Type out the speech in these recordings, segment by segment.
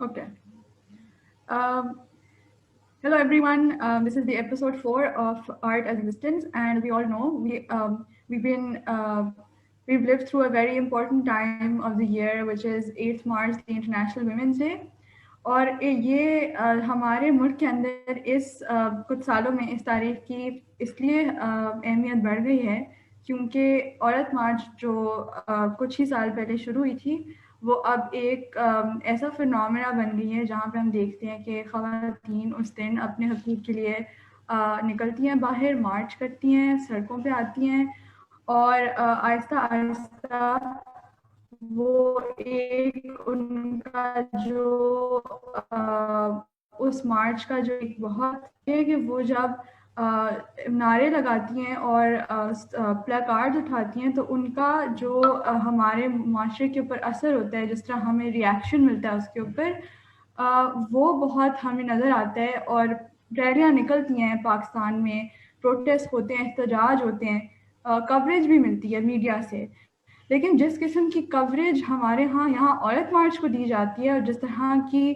Okay. Um, Hello, everyone. This is the episode 4 of Art as Resistance, and we all know we've lived through a very important time of the year, which is 8th March, the International Women's Day. और ये हमारे मुल्क के अंदर इस कुछ सालों में इस तारीख की इसलिए अहमियत बढ़ गई है क्योंकि औरत मार्च जो कुछ ही साल पहले शुरू हुई थी वो अब एक ऐसा फिनोमेना बन गई है जहाँ पे हम देखते हैं कि ख़वातीन उस दिन अपने हकूक़ के लिए निकलती हैं बाहर, मार्च करती हैं, सड़कों पे आती हैं और आहिस्ता आहिस्ता वो एक उनका जो उस मार्च का जो एक बहुत है कि वो जब नारे लगाती हैं और प्लेकार्ड्स उठाती हैं तो उनका जो हमारे माशरे के ऊपर असर होता है, जिस तरह हमें रिएक्शन मिलता है उसके ऊपर, वो बहुत हमें नज़र आता है। और रैलियाँ निकलती हैं पाकिस्तान में, प्रोटेस्ट होते हैं, एहतजाज होते हैं, कवरेज भी मिलती है मीडिया से। लेकिन जिस किस्म की कवरेज हमारे यहाँ औरत मार्च को दी जाती है और जिस तरह की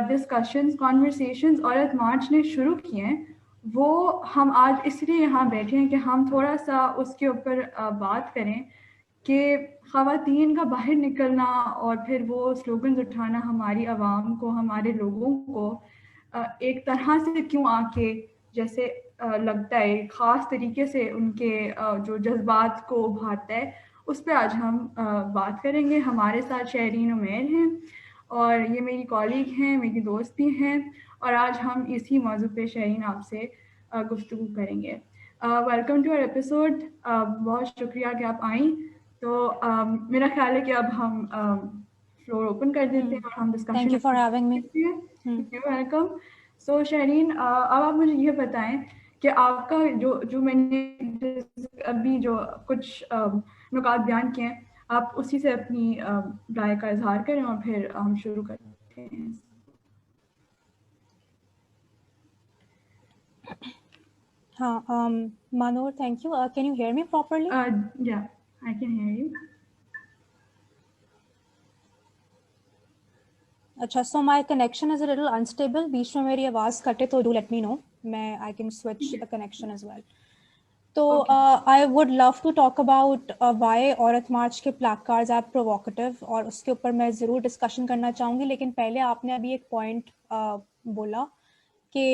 डिस्कशंस कॉन्वर्सेशंस औरत मार्च ने शुरू किए हैं, वो हम आज इसलिए यहाँ बैठे हैं कि हम थोड़ा सा उसके ऊपर बात करें कि ख़वातीन का बाहर निकलना और फिर वो स्लोगन्स उठाना हमारी आवाम को, हमारे लोगों को एक तरह से क्यों आके जैसे लगता है, ख़ास तरीके से उनके जो जज्बात को उभारता है, उस पे आज हम बात करेंगे। हमारे साथ शहरीन उमैर हैं और ये मेरी कॉलीग हैं, मेरी दोस्त भी हैं और आज हम इसी मौजू पे शहरीन आपसे गुफ्तगू करेंगे। Welcome to our episode. बहुत शुक्रिया कि आप आईं। तो मेरा ख्याल है कि अब हम फ्लोर ओपन कर देते हैं और हम discussion Thank you for having me. You welcome. So Shehreen, अब आप मुझे ये बताएं कि आपका जो मैंने अभी जो कुछ नुकात बयान किए हैं, आप उसी से अपनी राय का इजहार करें और फिर हम शुरू करते हैं। Manur, thank you. Can you hear me properly? Yeah, I can hear you. अच्छा, so my connection is a little unstable. बीच में मेरी आवाज़ कटे तो do let me know. I can switch the connection as well. So I would love to talk about why औरत मार्च के placards are provocative और उसके ऊपर मैं ज़रूर डिस्कशन करना चाहूँगी। लेकिन पहले आपने अभी एक पॉइंट बोला कि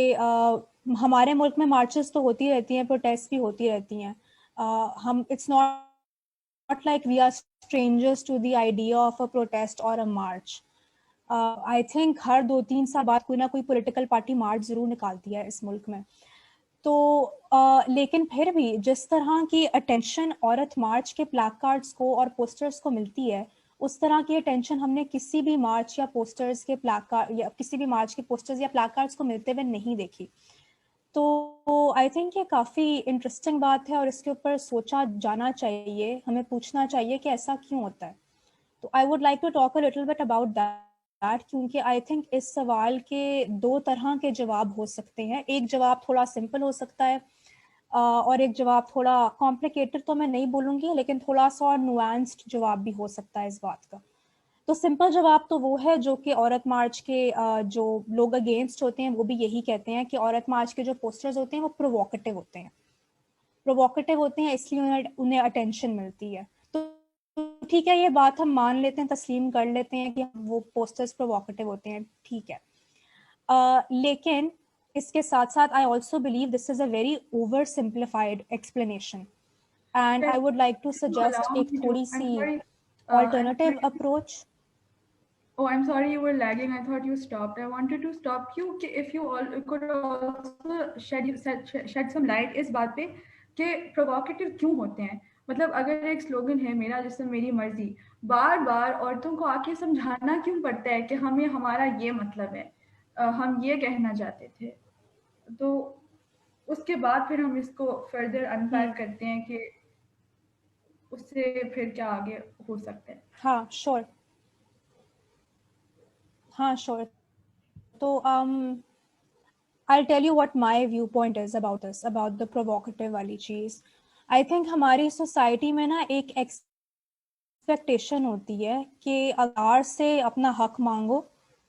हमारे मुल्क में मार्चेस तो होती रहती हैं, प्रोटेस्ट भी होती रहती हैं। हम it's not like we are strangers to the idea of a protest or a march. I think हर 2-3 साल बाद कोई ना कोई पॉलिटिकल पार्टी मार्च ज़रूर निकालती है इस मुल्क में। तो लेकिन फिर भी जिस तरह की अटेंशन औरत मार्च के प्लैकार्ड्स को और पोस्टर्स को मिलती है, उस तरह की अटेंशन हमने किसी भी मार्च या पोस्टर्स के प्लैकार्ड या किसी भी मार्च के पोस्टर्स या प्लैकार्ड्स को मिलते हुए नहीं देखी। तो आई थिंक ये काफ़ी इंटरेस्टिंग बात है और इसके ऊपर सोचा जाना चाहिए, हमें पूछना चाहिए कि ऐसा क्यों होता है। तो I would like to talk a little bit about that, क्योंकि आई थिंक इस सवाल के 2 तरह के जवाब हो सकते हैं। एक जवाब थोड़ा सिंपल हो सकता है और एक जवाब थोड़ा कॉम्प्लिकेटेड तो मैं नहीं बोलूँगी, लेकिन थोड़ा सा और नुआंस्ड जवाब भी हो सकता है इस बात का। तो सिंपल जवाब तो वो है जो कि औरत मार्च के जो लोग अगेंस्ट होते हैं वो भी यही कहते हैं कि औरत मार्च के जो पोस्टर्स होते हैं वो प्रोवोकेटिव होते हैं। प्रोवोकेटिव होते हैं इसलिए उन्हें अटेंशन मिलती है। तो ठीक है, ये बात हम मान लेते हैं, तस्लीम कर लेते हैं कि वो पोस्टर्स प्रोवोकेटिव होते हैं, ठीक है। लेकिन इसके साथ साथ I also believe this is a very over simplified explanation and I would like to suggest एक थोड़ी सी alternative approach. Oh, I'm sorry, you were lagging. I thought you stopped. I wanted to stop you if you all could also shed some light इस बात पे कि provocative क्यों होते हैं। मतलब अगर एक स्लोगन है मेरा जिसमें मेरी मर्जी, बार बार औरतों को आके समझाना क्यों पड़ता है कि हमें हमारा ये मतलब है, हम ये कहना चाहते थे। तो उसके बाद फिर हम इसको फर्दर अनपैक करते हैं कि उससे फिर क्या आगे हो सकता है। हाँ श्योर, हाँ श्योर। तो I'll tell you what my viewpoint is about this, about the provocative वाली चीज़। I think हमारी सोसाइटी में ना एक एक्सपेक्टेशन होती है कि अगर से अपना हक मांगो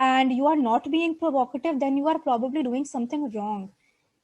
and you are not being provocative, then you are probably doing something wrong.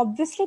obviously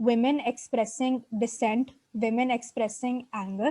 women expressing dissent, women expressing anger.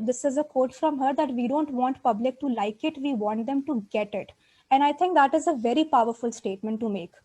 this is a quote from her, that we don't want public to like it, we want them to get it. And I think that is a very powerful statement to make.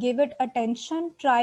give it attention, try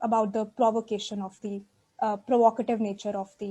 about the provocation of the provocative nature of the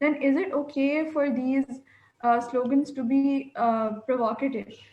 then is it okay for these slogans to be provocative,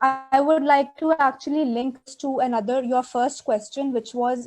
I would like to actually link to another your first question which was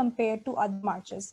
compared to other marches.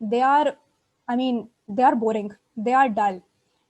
They are boring, they are dull.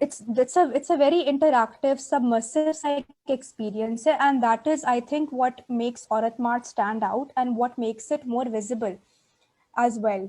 it's a very interactive submersive psychic experience and that is I think what makes Aurat March stand out and what makes it more visible as well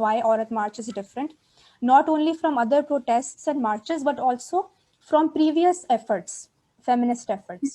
why Aurat March is different, not only from other protests and marches but also from previous efforts, feminist efforts.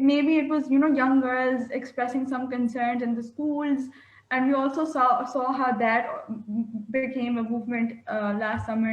Maybe it was young girls expressing some concerns in the schools, and we also saw how that became a movement last summer.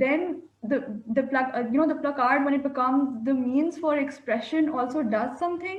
then the placard when it becomes the means for expression also does something.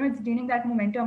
it's gaining that momentum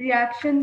reactions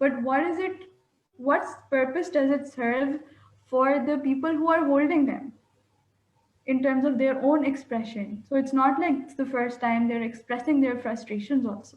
But what's purpose does it serve for the people who are holding them in terms of their own expression? So it's not like it's the first time they're expressing their frustrations also.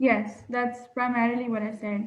Yes, that's primarily what I said.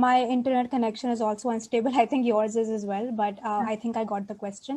my internet connection is also unstable. I think yours is as well, but I think I got the question.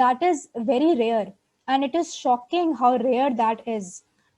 That is very rare and it is shocking how rare that is.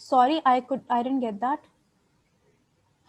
Sorry, I didn't get that.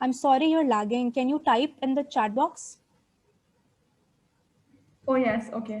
I'm sorry, you're lagging. Can you type in the chat box? Oh yes, okay.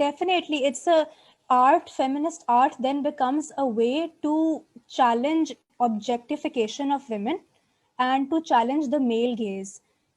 definitely. It's a art, feminist art then becomes a way to challenge objectification of women and to challenge the male gaze.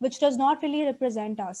which does not really represent us.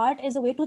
art is a way to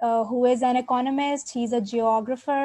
who is an economist, he is a geographer,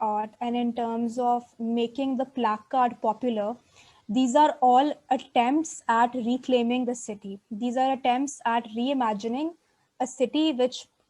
art and in terms of making the placard popular, these are all attempts at reclaiming the city. These are attempts at reimagining a city which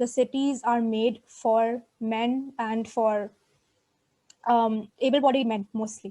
The cities are made for men and for able bodied men mostly.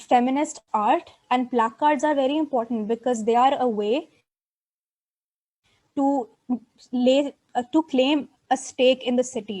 feminist art and placards are very important because they are a way to claim a stake in the city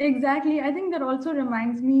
Exactly. I think that also reminds me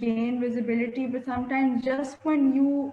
gain visibility, but sometimes just when you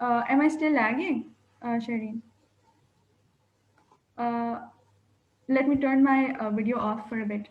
am I still lagging, Shireen? Let me turn my video off for a bit.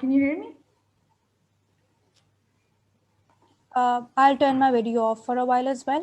Can you hear me? I'll turn my video off for a while as well.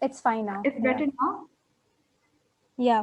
it's fine now. It's better now? Yeah.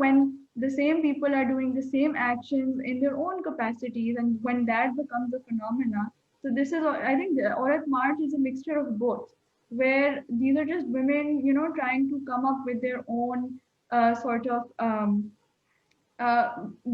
when the same people are doing the same actions in their own capacities and when that becomes a phenomena. So this is, I think the Aurat March is a mixture of both, where these are just women trying to come up with their own sort of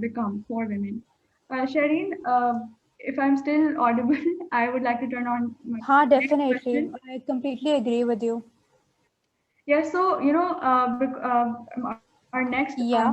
become for women. Shireen, if I'm still audible, I would like to turn on my हाँ, next definitely. question. I completely agree with you. Yeah, so our next Yeah,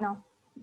now.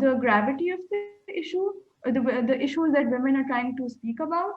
the gravity of the issue, the issues that women are trying to speak about?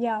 yeah.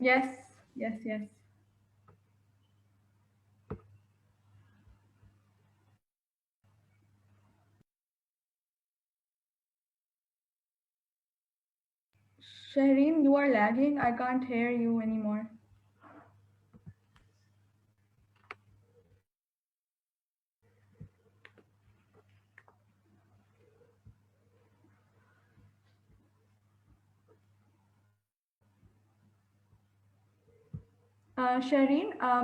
yes. Shaheen, you are lagging. I can't hear you anymore. Shaheen,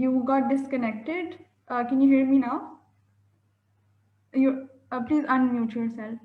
you got disconnected. Can you hear me now? Please unmute yourself.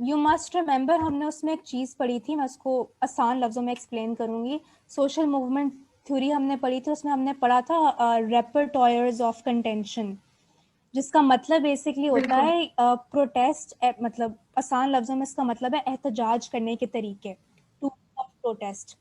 You must remember, हमने उसमें एक चीज़ पढ़ी थी, मैं उसको आसान लफ्ज़ों में एक्सप्लेन करूँगी. सोशल मूवमेंट थ्योरी हमने पढ़ी थी, उसमें हमने पढ़ा था रेपर्टोयर्स ऑफ कंटेंशन, जिसका मतलब बेसिकली होता बिल्कुल है प्रोटेस्ट, मतलब आसान लफ्ज़ों में इसका मतलब है एहतजाज करने के तरीके, टू ऑफ प्रोटेस्ट.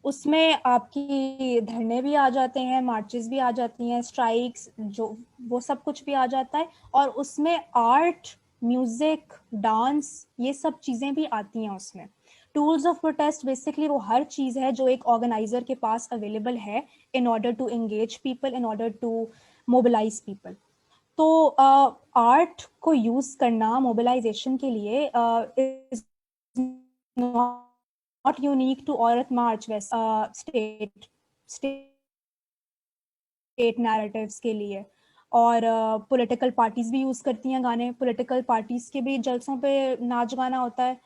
उसमें आपकी धरने भी आ जाते हैं, मार्चेस भी आ जाती हैं, स्ट्राइक्स, जो वो सब कुछ भी आ जाता है, और उसमें आर्ट, म्यूजिक, डांस, ये सब चीज़ें भी आती हैं उसमें. टूल्स ऑफ प्रोटेस्ट बेसिकली वो हर चीज़ है जो एक ऑर्गेनाइजर के पास अवेलेबल है in order to engage people, in order to mobilise people. तो आर्ट को यूज करना मोबिलाइजेशन के लिए इज नॉट यूनिक टू औरत मार्च, स्टेट स्टेट नैरेटिव्स के लिए. और पॉलिटिकल पार्टीज भी यूज करती हैं गाने, पॉलिटिकल पार्टीज के भी जलसों पे नाच गाना होता है.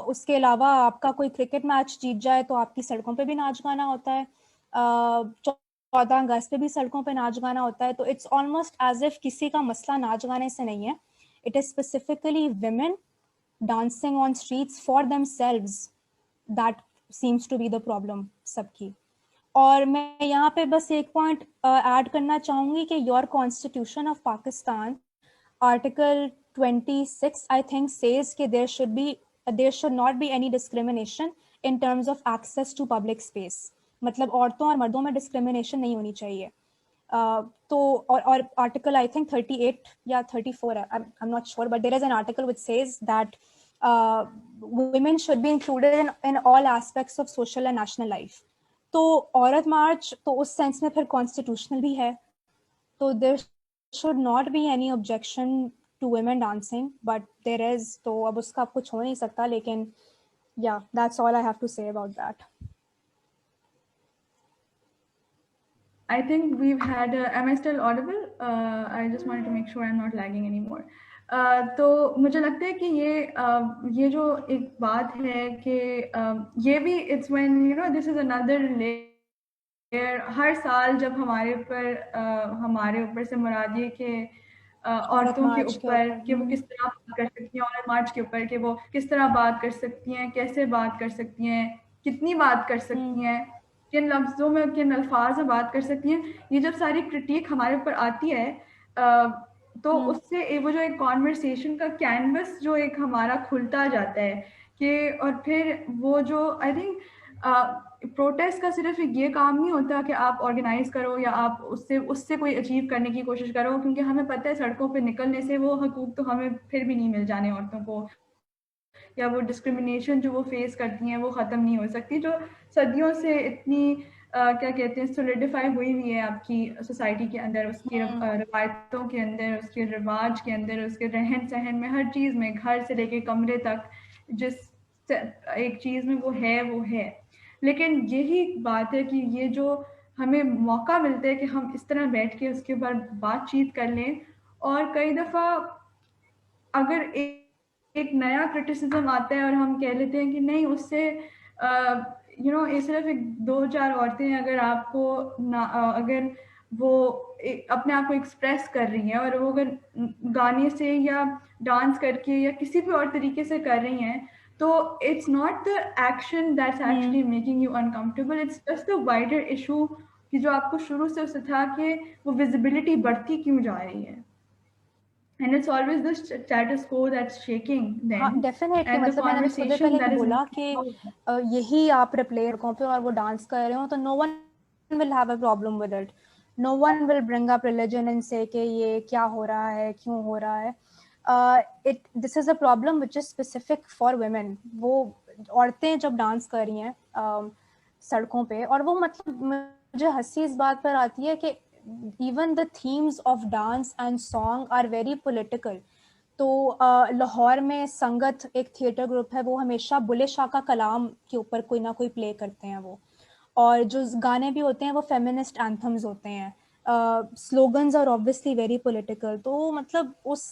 उसके अलावा आपका कोई क्रिकेट मैच जीत जाए तो आपकी सड़कों पे भी नाच गाना होता है. 14 अगस्त पे भी सड़कों पे नाच गाना होता है. तो इट्स ऑलमोस्ट एज इफ किसी का मसला नाच गाने से नहीं है. It is specifically women dancing on streets for themselves that seems to be the problem सबकी. और मैं यहाँ पे बस एक पॉइंट ऐड करना चाहूँगी कि your constitution of Pakistan article 26 I think says कि there should not be any discrimination in terms of access to public space. मतलब औरतों और मर्दों में डिस्क्रिमिनेशन नहीं होनी चाहिए. तो और आर्टिकल आई थिंक 38 या 34 है, I'm not sure, but there is an article which says that women should be included in all aspects of social and national life. तो औरत मार्च तो उस सेंस में फिर कॉन्स्टिट्यूशनल भी है. तो there should not be any objection to women dancing, but there is. तो अब उसका कुछ हो नहीं सकता, लेकिन या that's all I have to say about that. I think we've had. Am I still audible? I just wanted to make sure I'm not lagging anymore. तो मुझे लगता है कि ये जो एक बात है कि ये भी it's when you know this is another layer. हर साल जब हमारे ऊपर से मुराद ये कि औरत औरतों के मार्च के ऊपर ऊपर कि वो किस तरह बात कर सकती हैं, औरत मार्च के ऊपर कि वो किस तरह बात कर सकती हैं, कैसे बात कर सकती हैं, कितनी बात कर सकती हैं, किन लफ्ज़ों में, किन अल्फाज में बात कर सकती हैं. ये जब सारी क्रिटिक हमारे ऊपर आती है तो उससे वो जो एक कॉन्वर्सेशन का कैनवस जो एक हमारा खुलता जाता है कि, और फिर वो जो आई थिंक प्रोटेस्ट का सिर्फ ये काम नहीं होता कि आप ऑर्गेनाइज करो या आप उससे उससे कोई अचीव करने की कोशिश करो, क्योंकि हमें पता है सड़कों पे निकलने से वो हकूक तो हमें फिर भी नहीं मिल जाने औरतों को, या वो डिस्क्रिमिनेशन जो वो फेस करती हैं वो ख़त्म नहीं हो सकती, जो सदियों से इतनी क्या कहते हैं सोलिडिफाई हुई हुई है आपकी सोसाइटी के अंदर, उसकी रवायतों के अंदर, उसके रिवाज के अंदर, उसके रहन सहन में, हर चीज़ में, घर से लेके कमरे तक, जिस एक चीज़ में वो है. लेकिन यही बात है कि ये जो हमें मौका मिलता है कि हम इस तरह बैठ के उसके ऊपर बातचीत कर लें, और कई दफ़ा अगर एक नया क्रिटिसिज्म आता है और हम कह लेते हैं कि नहीं उससे ये सिर्फ एक दो चार औरतें अगर आपको अगर वो अपने आप को एक्सप्रेस कर रही हैं और वो अगर गाने से या डांस करके या किसी भी और तरीके से कर रही हैं, तो it's not the action that's actually making you uncomfortable, it's just the wider issue कि जो आपको शुरू से उससे था कि वो विजिबिलिटी बढ़ती क्यों जा रही है. And it's always the status quo that's shaking हाँ then, डेफिनेटली. and the मतलब मैंने अभी थोड़ी देर conversation पहले that भी is बोला moving कि forward. यही आप रिप्ले रखों पे और वो डांस कर रहे हो तो no one will have a problem with it. No one will bring up religion and say कि ये क्या हो रहा है, क्यों हो रहा है. This is a problem which is specific for women. वो औरतें जब डांस कर रही हैं सड़कों पे, और वो मतलब मुझे हंसी इस बात पर आती है कि even the themes of dance and song are very political. तो लाहौर में संगत एक थिएटर ग्रुप है, वो हमेशा बुले शाह का कलाम के ऊपर कोई ना कोई प्ले करते हैं वो. और जो गाने भी होते हैं वो फेमिनिस्ट एंथम्स होते हैं. Slogans are obviously very political. तो मतलब उस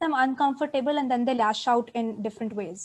them uncomfortable and then they lash out in different ways.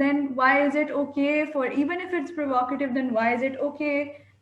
then why is it okay for even if it's provocative then why is it okay،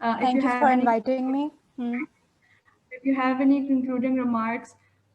Thank you for inviting me. If you have any concluding remarks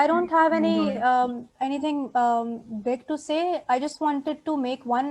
I don't have anything big to say. I just wanted to make one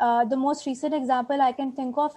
The most recent example I can think of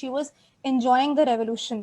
she was enjoying the revolution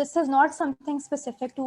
this is not something specific to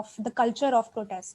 of the culture of protest.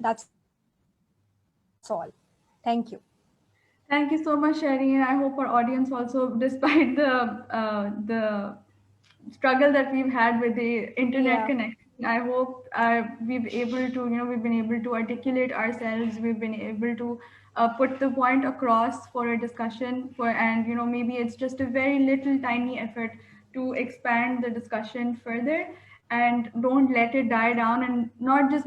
that's all. Thank you. Thank you so much, Shireen. I hope our audience also, despite the struggle that we've had with the internet connection, I hope we've been able to articulate ourselves. We've been able to put the point across for a discussion. And maybe it's just a very little tiny effort to expand the discussion further. And don't let it die down, and not just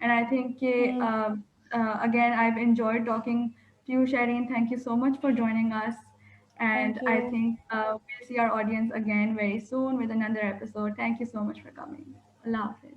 And I think again I've enjoyed talking to you, Shireen. Thank you so much for joining us, and I think we'll see our audience again very soon with another episode. Thank you so much for coming. Allah Hafiz.